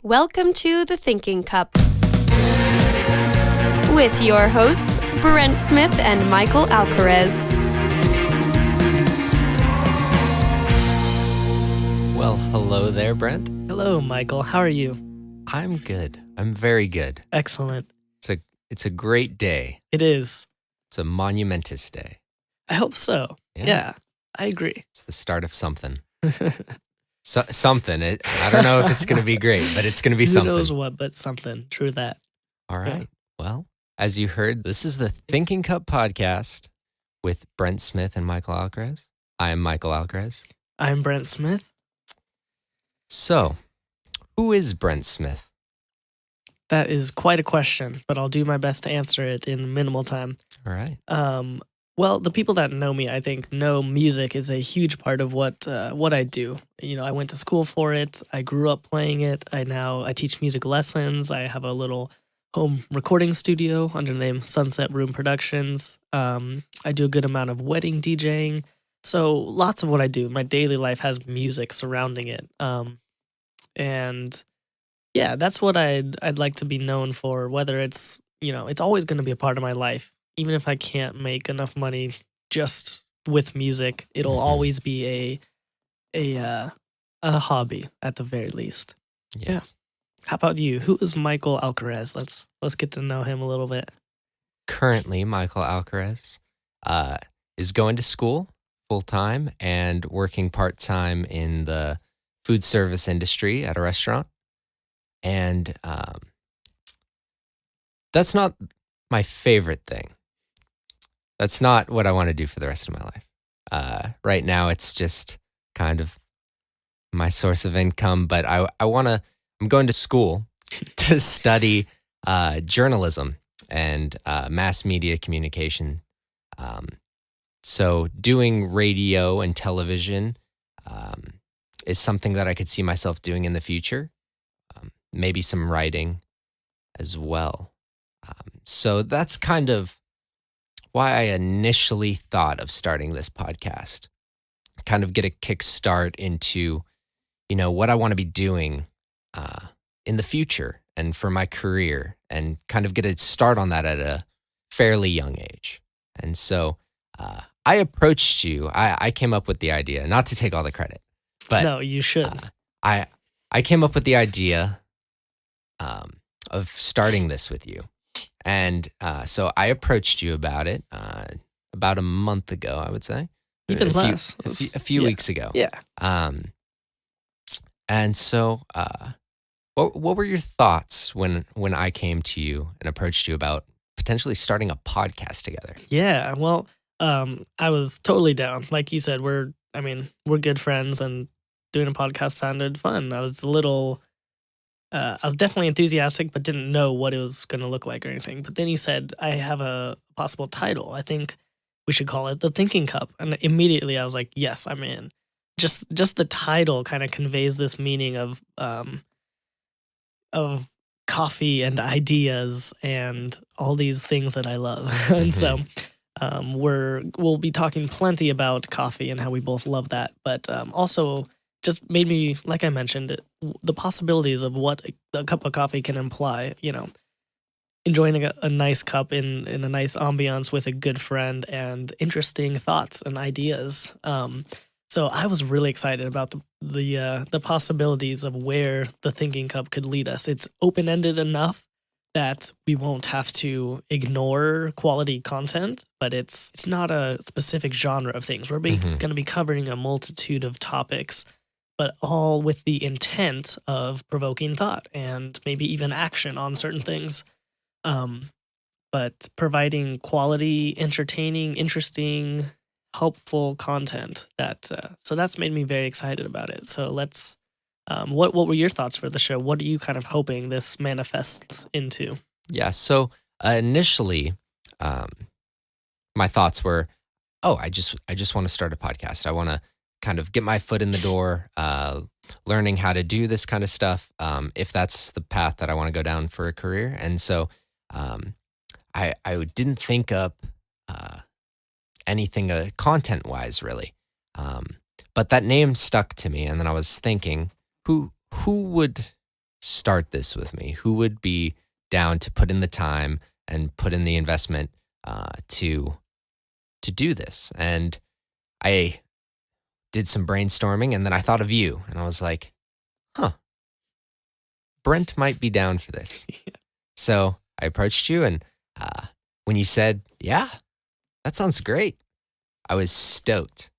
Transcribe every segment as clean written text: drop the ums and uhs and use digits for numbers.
Welcome to The Thinking Cup with your hosts, Brent Smith and Michael Alcaraz. Well, hello there, Brent. Hello, Michael. How are you? I'm good. I'm very good. Excellent. It's a great day. It is. It's a monumentous day. I hope so. Yeah, I agree. It's the start of something. Something. I don't know if it's going to be great, but it's going to be something. Who knows what, but something. True that. All right. Yeah. Well, as you heard, this is the Thinking Cup podcast with Brent Smith and Michael Alcaraz. I am Michael Alcaraz. I'm Brent Smith. So, who is Brent Smith? That is quite a question, but I'll do my best to answer it in minimal time. All right. Well, the people that know me, I think, know music is a huge part of what I do. You know, I went to school for it. I grew up playing it. I teach music lessons. I have a little home recording studio under the name Sunset Room Productions. I do a good amount of wedding DJing. So lots of what I do, my daily life has music surrounding it. And yeah, that's what I'd like to be known for, whether it's, it's always going to be a part of my life. Even if I can't make enough money just with music, it'll always be a hobby at the very least. Yes. Yeah. How about you? Who is Michael Alcaraz? Let's get to know him a little bit. Currently, Michael Alcaraz is going to school full-time and working part-time in the food service industry at a restaurant. And that's not my favorite thing. That's not what I want to do for the rest of my life. Right now, it's just kind of my source of income, but I'm going to school to study journalism and mass media communication. So doing radio and television is something that I could see myself doing in the future. Maybe some writing as well. So that's kind of why I initially thought of starting this podcast. Kind of get a kickstart into, what I want to be doing in the future and for my career, and kind of get a start on that at a fairly young age. And so I approached you. I came up with the idea, not to take all the credit, but no, you should. I came up with the idea of starting this with you. And so I approached you about it about a month ago, I would say. Even less. A few weeks ago. Yeah. And so what were your thoughts when I came to you and approached you about potentially starting a podcast together? Yeah, well, I was totally down. Like you said, we're good friends, and doing a podcast sounded fun. I was definitely enthusiastic, but didn't know what it was going to look like or anything. But then you said, I have a possible title. I think we should call it The Thinking Cup. And immediately I was like, yes, I'm in. Just the title kind of conveys this meaning of coffee and ideas and all these things that I love. And so we'll be talking plenty about coffee and how we both love that. But also just made me, like I mentioned, the possibilities of what a cup of coffee can imply, enjoying a nice cup in a nice ambiance with a good friend and interesting thoughts and ideas. So I was really excited about the possibilities of where the Thinking Cup could lead us. It's open-ended enough that we won't have to ignore quality content, but it's not a specific genre of things. We're going to be covering a multitude of topics, but all with the intent of provoking thought and maybe even action on certain things. But providing quality, entertaining, interesting, helpful content. So that's made me very excited about it. So let's, what were your thoughts for the show? What are you kind of hoping this manifests into? Yeah, so initially, my thoughts were, I just want to start a podcast. I want to kind of get my foot in the door, learning how to do this kind of stuff, if that's the path that I want to go down for a career. And so I didn't think up anything content-wise, really. But that name stuck to me, and then I was thinking, who would start this with me? Who would be down to put in the time and put in the investment to do this? And I did some brainstorming, and then I thought of you, and I was like, huh, Brent might be down for this. Yeah. So I approached you, and when you said, yeah, that sounds great, I was stoked.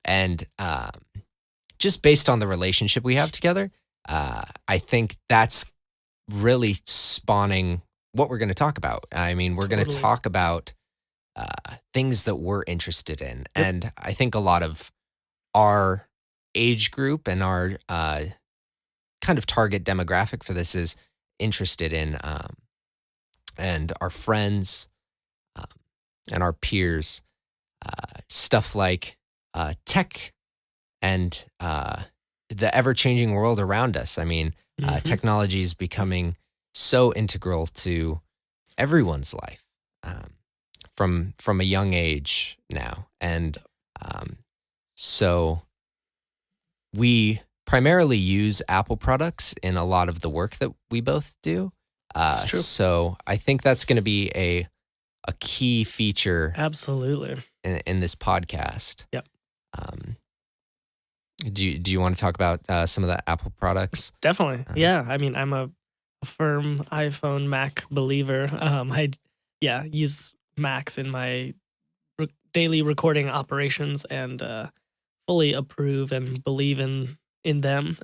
And just based on the relationship we have together, I think that's really spawning what we're going to talk about. I mean, we're going to Totally. talk about things that we're interested in. Yep. And I think a lot of our age group and our kind of target demographic for this is interested in, and our friends and our peers, stuff like tech and the ever-changing world around us. I mean, Mhm. technology is becoming so integral to everyone's life from a young age now, and so we primarily use Apple products in a lot of the work that we both do. It's true. So I think that's going to be a key feature Absolutely. in this podcast. Yep. Do you want to talk about some of the Apple products? Definitely. Yeah. I mean, I'm a firm iPhone Mac believer. I use Macs in my daily recording operations and fully approve and believe in them.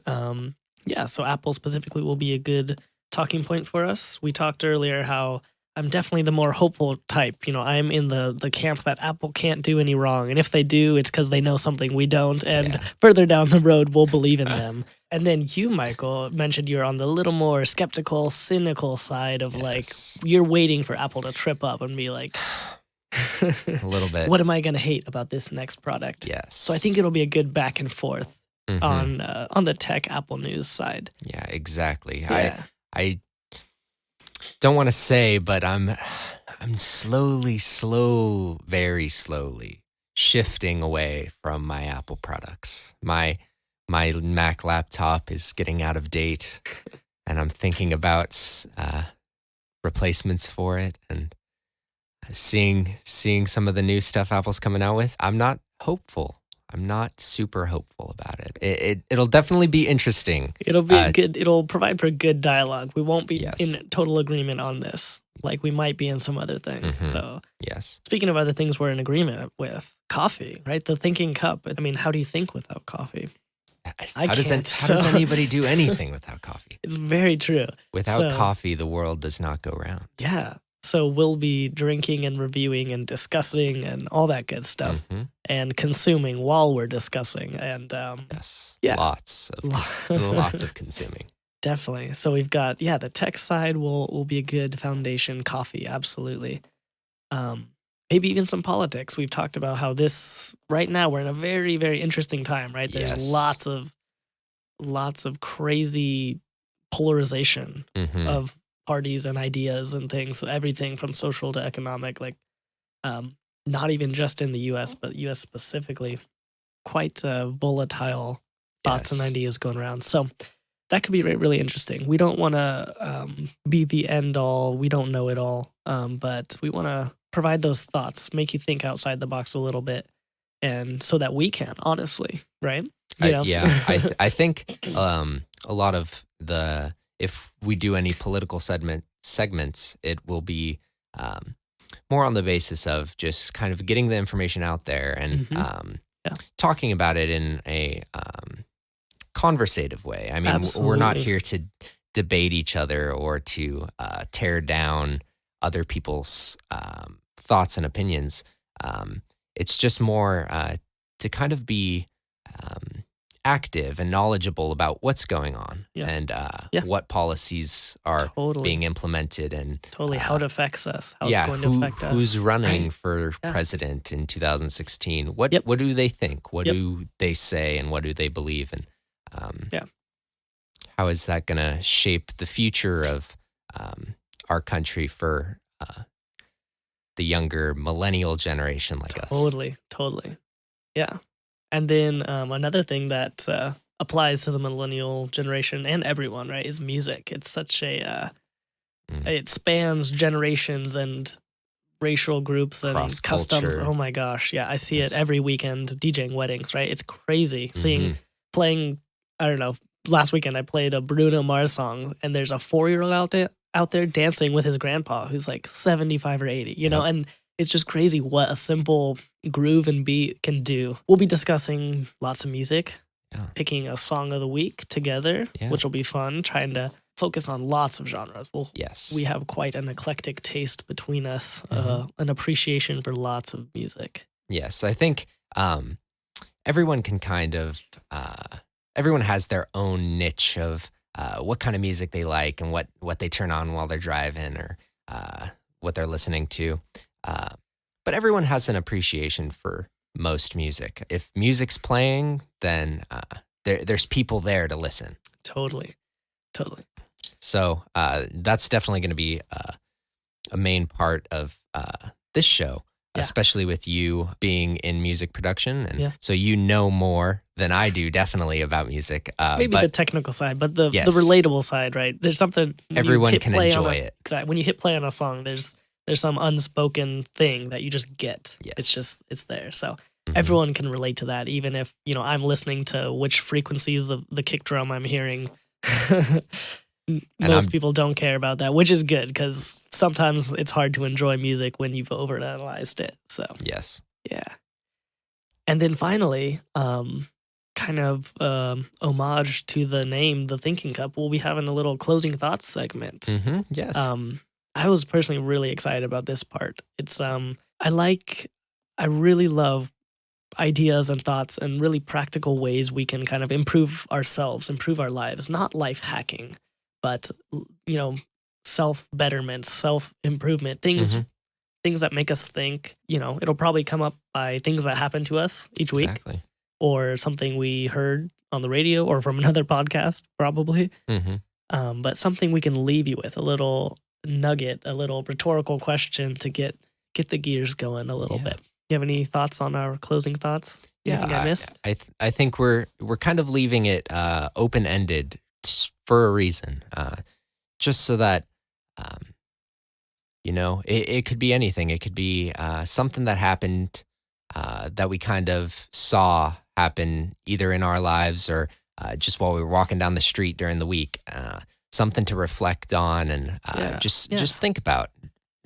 So Apple specifically will be a good talking point for us. We talked earlier how I'm definitely the more hopeful type. I'm in the camp that Apple can't do any wrong, and if they do, it's because they know something we don't. And Yeah. further down the road, we'll believe in them. And then you, Michael, mentioned you're on the little more skeptical, cynical side of Yes. you're waiting for Apple to trip up and be like, A little bit. what am I going to hate about this next product? Yes. So I think it'll be a good back and forth Mhm. on the tech Apple News side. Yeah, exactly. Yeah. I don't want to say, but I'm very slowly shifting away from my Apple products. My Mac laptop is getting out of date, and I'm thinking about replacements for it, and seeing some of the new stuff Apple's coming out with. I'm not hopeful. I'm not super hopeful about it. It'll definitely be interesting. It'll be it'll provide for a good dialogue. We won't be Yes. in total agreement on this, like we might be in some other things. Mhm. So Yes. speaking of other things we're in agreement with, coffee, right? The thinking cup. I mean, how do you think without coffee? I How does can't, anybody do anything without coffee? It's very true. Without So- coffee, the world does not go round. Yeah. So we'll be drinking and reviewing and discussing and all that good stuff Mhm. and consuming while we're discussing. And Yes. Yeah. Lots of consuming. definitely. So we've got, the tech side will be a good foundation. Coffee, absolutely. Maybe even some politics. We've talked about how this right now we're in a very, very interesting time, right? There's Yes. lots of crazy polarization Mhm. of parties and ideas and things. Everything from social to economic, not even just in the U.S., but U.S. specifically. Quite volatile thoughts and Yes. ideas going around. So that could be really interesting. We don't want to be the end all. We don't know it all, but we want to provide those thoughts, make you think outside the box a little bit, and so that we can honestly, right? I think a lot of if we do any political segments, it will be more on the basis of just kind of getting the information out there and talking about it in a conversative way. I mean, we're not Absolutely. here to debate each other or to tear down other people's thoughts and opinions. It's just more to kind of be active and knowledgeable about what's going on and what policies are Totally. being implemented and Totally how it affects us, how it's going to affect us. who's running Right. for president in 2016. What Yep. what do they think? What Yep. do they say and what do they believe? And how is that going to shape the future of our country for the younger millennial generation like us? Totally. Yeah. And then another thing that applies to the millennial generation and everyone, right, is music. It's such a it spans generations and racial groups and Cross customs. culture. Oh my gosh. Yeah, I see it Yes. every weekend DJing weddings, right? It's crazy seeing Mhm. playing I don't know. Last weekend I played a Bruno Mars song and there's a 4-year-old out there dancing with his grandpa who's like 75 or 80, you know, Yep. and it's just crazy what a simple groove and beat can do. We'll be discussing lots of music, Yeah. picking a song of the week together, Yeah. which will be fun, trying to focus on lots of genres. Yes. We have quite an eclectic taste between us, Mhm. an appreciation for lots of music. Yes. I think everyone can kind of everyone has their own niche of what kind of music they like and what they turn on while they're driving or what they're listening to. Uh, but everyone has an appreciation for most music. If music's playing, then there's people there to listen. Totally. Totally. So that's definitely going to be a main part of this show, Yeah. especially with you being in music production. And Yeah. so you know more than I do definitely about music. Maybe the But technical side, but the yes. relatable side, right? There's something when you Everyone hit can play on enjoy a- it. Exactly. When you hit play on a song, there's some unspoken thing that you just get. Yes. It's there. So Mhm. everyone can relate to that, even if, you know, I'm listening to which frequencies of the kick drum I'm hearing. And Most I'm- people don't care about that, which is good because sometimes it's hard to enjoy music when you've overanalyzed it. So Yes. yeah. And then finally, kind of homage to the name, the Thinking Cup, we'll be having a little closing thoughts segment. Yes. I was personally really excited about this part. It's I really love ideas and thoughts and really practical ways we can kind of improve ourselves, improve our lives, not life hacking, but you know, self betterment, self improvement, Mhm. things that make us think. You know, it'll probably come up by things that happen to us each week Exactly. or something we heard on the radio or from another podcast, probably. Hmm. But something we can leave you with, a little nugget, a little rhetorical question to get the gears going a little Yeah. bit. You have any thoughts on our closing thoughts? Yeah, Anything I missed? I think we're kind of leaving it open ended for a reason, just so that you know it could be anything. It could be something that happened that we kind of saw happen either in our lives or just while we were walking down the street during the week. Something to reflect on and Yeah. just think about.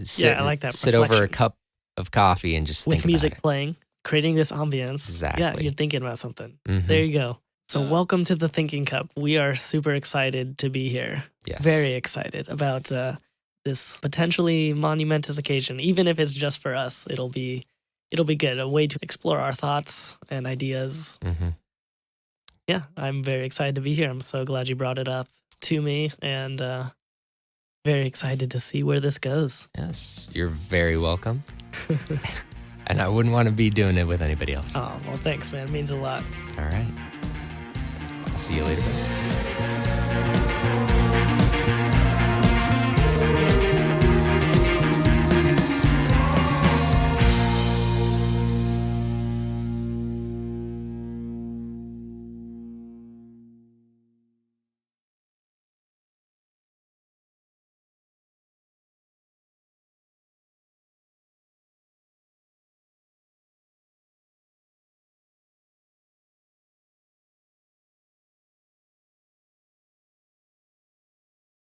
Sit, I like that. Sit over a Reflection. cup of coffee and just With think music about it. playing, creating this ambience. Yeah, Exactly. you're thinking about something. Mhm. There you go. So welcome to the Thinking Cup. We are super excited to be here. Yes. Very excited about this potentially monumentous occasion. Even if it's just for us, it'll be good. A way to explore our thoughts and ideas. Hmm. Yeah, I'm very excited to be here. I'm so glad you brought it up to me and very excited to see where this goes. Yes, you're very welcome. And I wouldn't want to be doing it with anybody else. Oh, well, thanks, man. It means a lot. All right. I'll see you later.